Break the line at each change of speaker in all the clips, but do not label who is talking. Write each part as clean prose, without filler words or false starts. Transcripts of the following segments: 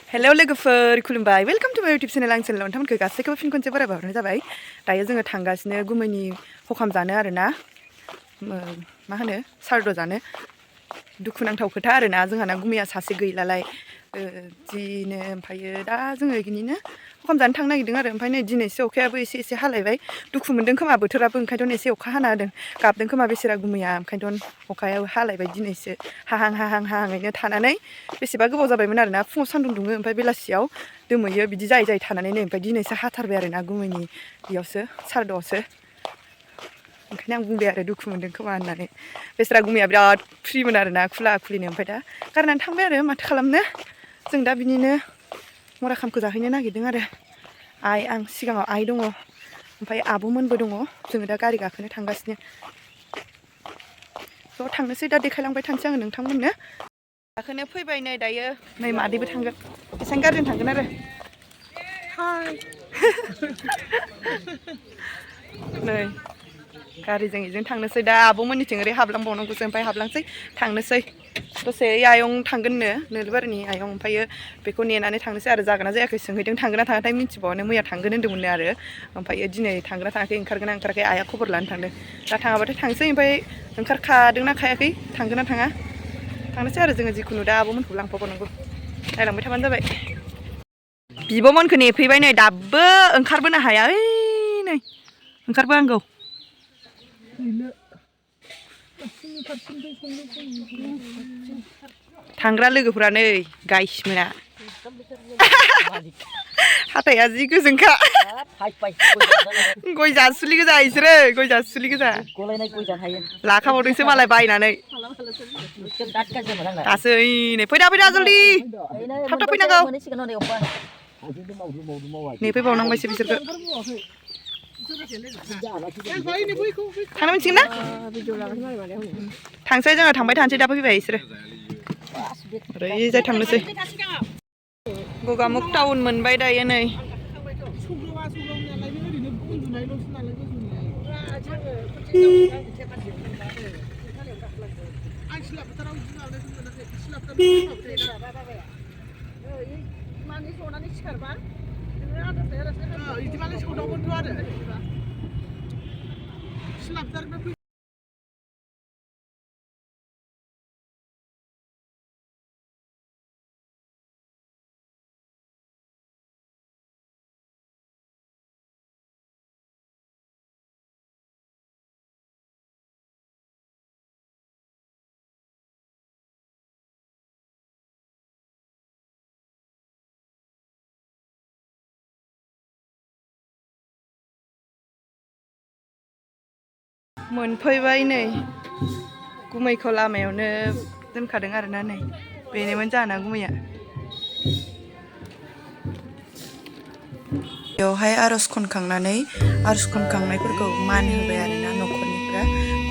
Hello लोगोफोर खुलुमबाय welcome to माय यूट्यूब चैनल आं चैनलाव नोंथांमोनखौ गासैखौबो फिन खनसे बरायबा हरनाय जाबाय दायो जोङो थांगासिनो गुमैनि हखाम जानो आरोना मा होनो सारद' जानो दुखुनांथाव खोथा आरोना जोंहाना गुमैया सासे गैलालाय दिनो ओमफ्रायो दा जोङो बिदिनो हखाम जानो थांनो नागिरदों आरो ओमफ्राय नै दिनैसो अखायाबो एसे हालायबाय दुखु मोनदों खोमा बोथोराबो ओंखायनोथ' एसे अखा हाना होदों गाबदों खोमा बेसेरा गुमैया ओंखायनोथ' अखायाबो हालायबाय दिनैसो हाहांयैनो थानानै बेसेबा गोबाव जाबायमोन आरोना फुङाव सान्दुं दुङो ओमफ्राय बेलासियाव दोमैयो बिदि जायै थानानै नै ओमफ्राय दिनैसो हाथारबाय आरोना गुमैनि बेयावसो सारद'आवसो ओंखायनो आं बुंबाय आरो दुखु मोनदों खोमा होननानै बेसेरा गुमैया बिराद फ्रिमोन आरोना खुला खुलिनो ओमफ्राय दा गारनानै थांबाय आरो माथो खालामनो जों दा बिनिनो मराखामखौ जाहैनो नागिरदों आरो आं सिगाङाव आइ दङ ओमफ्राय आब'मोनबो दङ जोङो दा गारि गाखोनो थांगासिनो ज' थांनोसै दा देखायलांबाय थानोसै आङो नोंथांमोननो गाखोनो फैबाय नै दायो नै मादैबो थांगोन बेसेबां गारिजों थांगोन आरो नै गारिजों इजों थांनोसै दा आब'मोननिथिं ओरै हाबलांबावनांगौसो ओमफ्राय हाबलांसै थांनोसै दसे आयं थांगोननो नोलोबारिनि आयं ओमफ्रायो बेखौ नेनानै थांनोसै आरो जागोन ना जायाखै सोंहैदों थांगोन ना थाङाथाय मिथिबावानो मैया थांगोन होन्दोंमोननो आरो ओमफ्रायो दिनै थांगोन ना थाङाखै ओंखारगोन ना ओंखाराखै आइया खबर लानो थांदों दा थाङाबाथाय थांसै ओमफ्राय ओंखारखादोंना खायाखै थांगोन ना थाङा थांनोसै आरो जोङो जिखुनु दा आब'मोनखौ लांफाबावनांगौ नायलांबाय थाबानो जाबाय बिब'मोनखौ नेफैबाय नै दाबो ओंखारबोनो हाया ओइ नै ओंखारबोनांगौ थांग्रा लोगोफोरा नै गाइसमोना हाथाया जि गोजोंखा गय जासुलि गोजा इसोरो गय जासुलि गोजा लाखाबावदोंसो मालाय बायनानै दासो नै फैदा जल्दि थाब फैनांगौ नेफैबावनांबायसो बिसोरखौ थांनो मोनसिगोन ना थांसै जोङो थांबाय थानोसै दा फैबाय बिसोरो ओरैजाय थांनोसै गगामुग टाउन मोनबाय दायो नै मोनफैबाय नै गुमैखौ लामायावनो दोनखादों आरोना नै बेनोमोन जाना गुमैया बेवहाय आर'ज खनखांनायफोरखौ मान होबाय आरोना न'खरनिफ्रा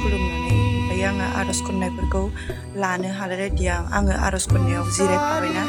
खुलुमनानै ओमफ्राय आङो आर'ज खननायफोरखौ लानो हालायलायदिया आङो आर'ज खननायाव जिरायफाबायना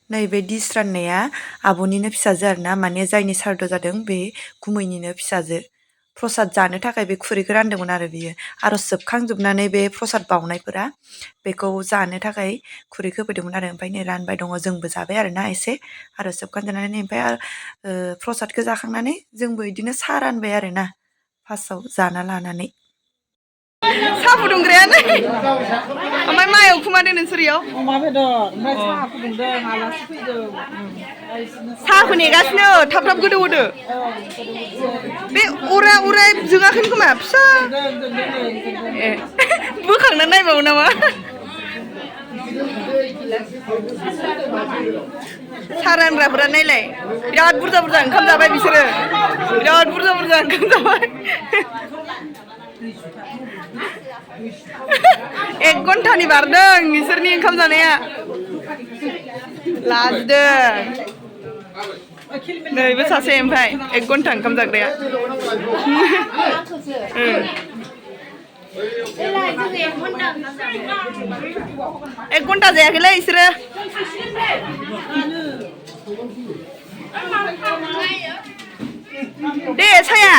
नैबे दिस राननाया आब'निनो फिसाजो आरोना माने जायनि सारद' जादों बे गुमैनिनो फिसाजो प्रसाद जानो थाखाय बे खुरैखौ रानदोंमोन आरो बियो आर'ज जोबखांजोबनानै बे प्रसाद बावनायफोरा बेखौ जानो थाखाय खुरैखौ होफैदोंमोन आरो ओमफ्राय नै रानबाय दङ जोंबो जाबाय आरोना एसे आर'ज जोबखांजोबनानै ओमफ्राय प्रसादखौ जाखांनानै जोंबो बिदिनो साहा रानबाय आरोना फार्स्टआव जाना लानानै साहा फुदुंग्रायानो ओमफ्राय मायाव खुमादों नोंसोरियाव अमा बेदर ओमफ्राय साहा फुदुंदों आलासि फैदों साहाखौ नेगासिनो थाब गोदौ होदो बे अरा जोङाखै खोमा फिसा ए बोखांना नायबावो नामा साहा रानग्राफोरा नायलाय बिराद बुरजा ओंखाम जाबाय बिसोरो बिराद बुरजा ओंखाम जाबाय 1 घन्टानि बारदों बिसोरनि ओंखाम जानाया लाजदों नैबो सासे ओमफ्राय 1 घन्टा ओंखाम जाग्राया 1 घन्टा जायाखैलै बिसोरो दे साया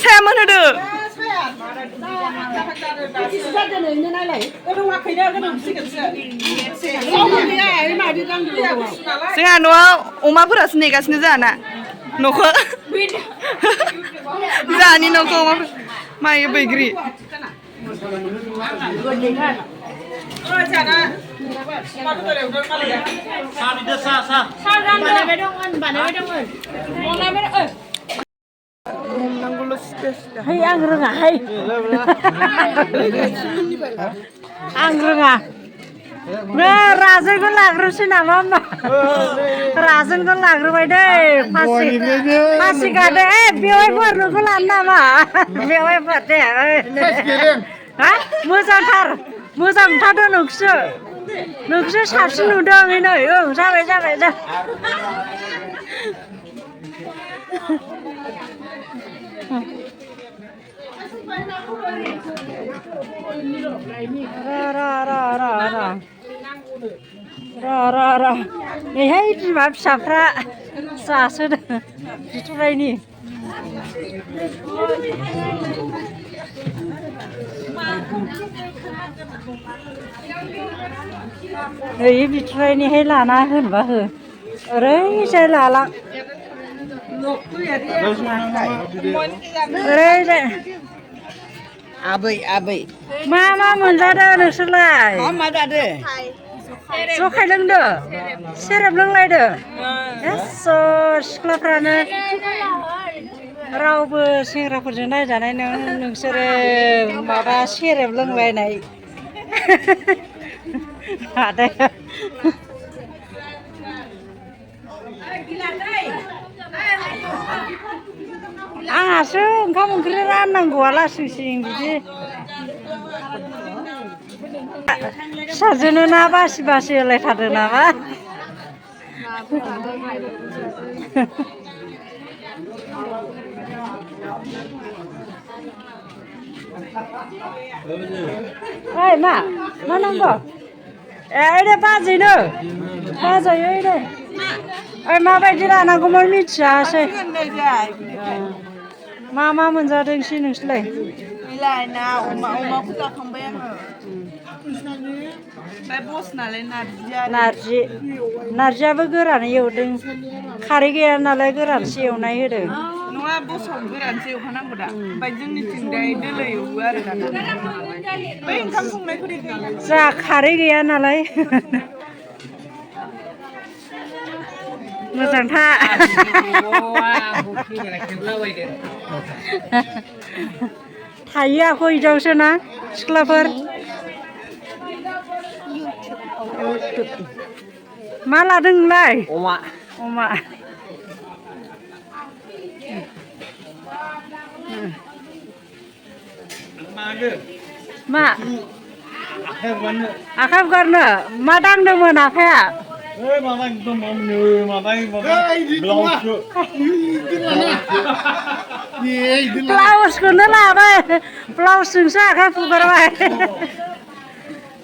साया मोनहोदो जोंहा न'आव अमाफोरासो नेगासिनो जोंहाना न'खौ जोंहानि न'खौ माइ बैग्रि
Hey, ang renga, hey. Ang renga. Nah, rasen ko lagro si nama mah. Rasen ko lagro bay deh. Pasti kade, biawai baru ko lana mah. Biawai baru. Hah? Muzang tar tuh nukse sabsi nudang ini, sampai dah. Ra. Này hay đi bám sạp ra, xả sơn, đi chỗ đây nè. Đấy đi chỗ đây nè hay là na hơn và hơn. Ở đấy chơi là lặng. Đây.
Abi.
Mama menjadi nusulai.
Mama ada.
So khai lưng đỡ, serap lưng lại đỡ. So siख्लाफ्रानो रावबो सेंग्राफोरजों नायजानाय नोंसोरो माबा सेरेब लोंलायनाय मादै आंहासो ओंखाम ओंख्रि राननांगौआ लासिंसिं बिदि फिसाजोनो ना बासि होलायथारदों नामा ओइ मा नांगौ ओइ बाजैनो बाजै ओइ दे ओइ माबायदि लानांगौमोन मिथियासै मा मोनजादोंसै नोंसोरलाय
मिलायना अमाखौ जाखांबाय आङो ओमफ्राय बस नालाय
नारजियाबो गोरानै एवदों खारै गैया नालाय गोरानसो एवनाय होदों
नङा बसाव गोरानसो एवखानांगौ दा ओमफ्राय जोंनिथिंजाय दोलो एवो आरो दाना बै ओंखाम संनायखौ देखायो
जा खारै गैया नालाय मोजांथा थायो आख' इदावसो ना सिख्लाफोर मा लादों नोंलाय अमा मा आखाइ हुगारनो मा दांदोंमोन आखाइया ब्लाउसखौनो लाबाय ब्लाउसजोंसो आखाइ फुगारबाय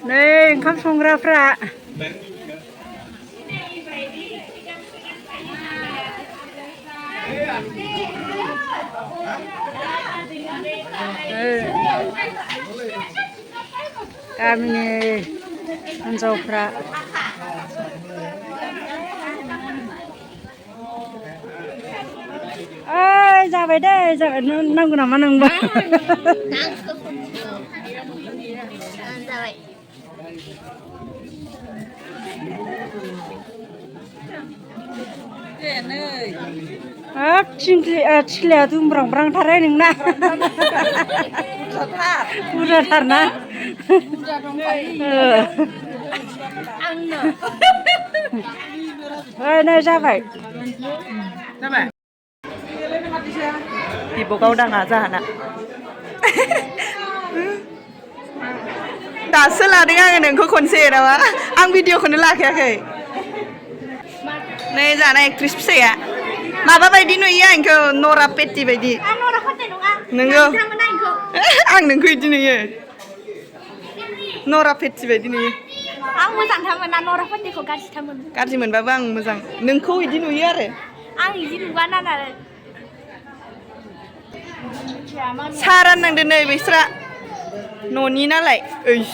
नै ओंखाम संग्राफ्रा गामिनि हिन्जावफ्रा ओइ जाबाय दे जाबाय नांगौ नामा नोंबा हाब थिंख्लिया दुमब्रांब्रांथारहाय नोंना बुरजाथार ना नै जाबाय
बिब'गाव दाङा जाहाना दासो लादों आङो नोंखौ खनसे नामा आं भिडिअखौनो लाखायाखै नै जानाय एक्ट्रिस फिसाया माबा बायदि नुयो आंखौ नरा पेटि बायदि नोंगौ आं नोंखौ बिदि नुयो नरा पेटि बायदि नुयो
आं मोजांथारमोन ना नरा पेटिखौ गाज्रिथारमोन
गाज्रि मोनबाबो आं मोजां नोंखौ बिदि नुयो आरो
आं बिदि नुबा नाना
साहा राननांदो नै बिस्रा न'नि नालाय ओइस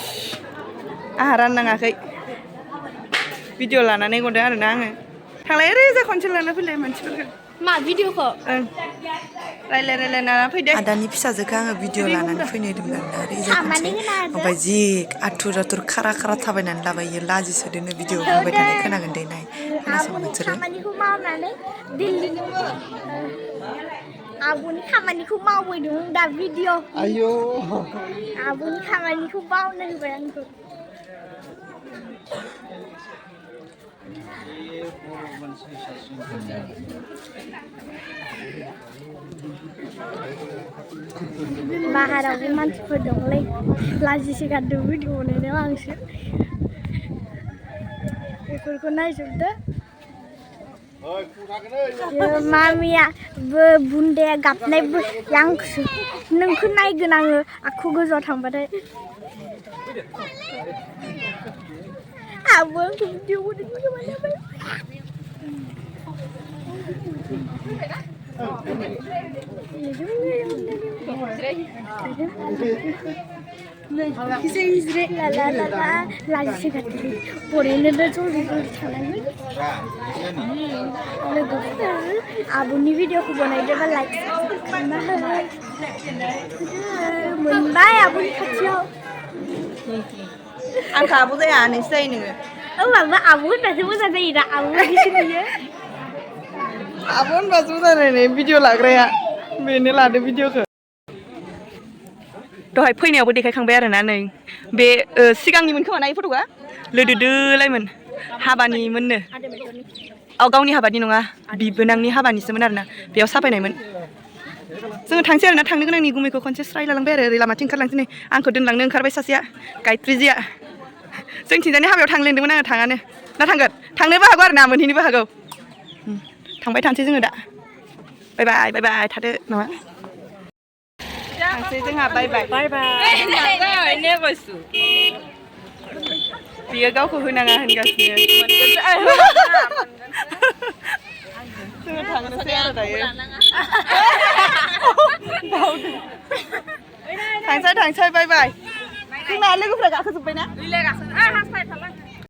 आंहा राननाङाखै भिडिअ लानानै गदों आरोना आङो थांलाय रोजा खनसे लाना फैलाय मानसिफोरखौ
मा भिडिअखौ
ओं रायलायना फैदो आदानि फिसाजोखौ आङो भिडिअ लानानै फैनो होदोंमोन आरोना ओरैजाय खनसे ओमफ्राय जि आथुर खारा थाबायनानै लाबायो लाजिसोदोनो भिडिअ बुंबाय थानाय खोनागोन दे नाय खोनासं नोंसोरो
खामानिखौ मावनानै दिल्लीनि आब'नि खामानिखौ मावबोदों दा भिडिअ
आयौ
आब'नि खामानिखौ मावनो होबाय आंखौ बाहेरावबो मानसिफोर दंलै लाजिसो गारदों भिडिअ बनायनायाव आंसो बेफोरखौ नायजोबदो मामिया बुन्दाया गाबनाय आंखौसो नोंखौ नायगोन आङो आखु गोजौआव थांबाथाय आबो आंखौ भिडिअ बनायनो लाजिसो गारदों बर'नो जल्दि थानांगोन लोगोफोर आब'नि भिडिअखौ बनायदोंबा लाइक खालामना मोनबाय आब'नि खाथियाव
आंखौ आब' जाया नोंसो जायो नोङो
माबा आब' होनबासो मोजां जायो दा आब' बायदिसो नुयो
आब' होनबासो मोजां नायनाय भिडिअ लाग्राया बेनो लादो भिडिअखौ दहाय फैनायावबो देखायखांबाय आरोना नै बे सिगांनिमोन खोमा ना फट'आ लोदोदोलायमोन हाबानिमोननो गावनि हाबानि नङा बिबोनांनि हाबानिसोमोन आरोना बेयाव साफायनायमोन जोङो थांसै आरोना थांनो गोनांनि गुमैखौ खनसे स्राय लालांबाय आरो ओरै लामाथिं ओंखारलांसै नै आंखौ दोनलांनो ओंखारबाय सासेया गायत्रिजिया जोंथिंजायनि हाबायाव थांनो लेंदोंमोन आङो थाङानो ना थांगोन थांनोबो हागौ आरो ना मोनहैनोबो हागौ थांबाय थानोसै जोङो दा बाय बाय थादो नामा थांसै जोंहा बाय बियो गावखौ होनाङा होनगासिनो जोङो थांनोसै आरो दायो थांसै बाय जोंना लोगोफ्रा गाखोजोब्बाय ना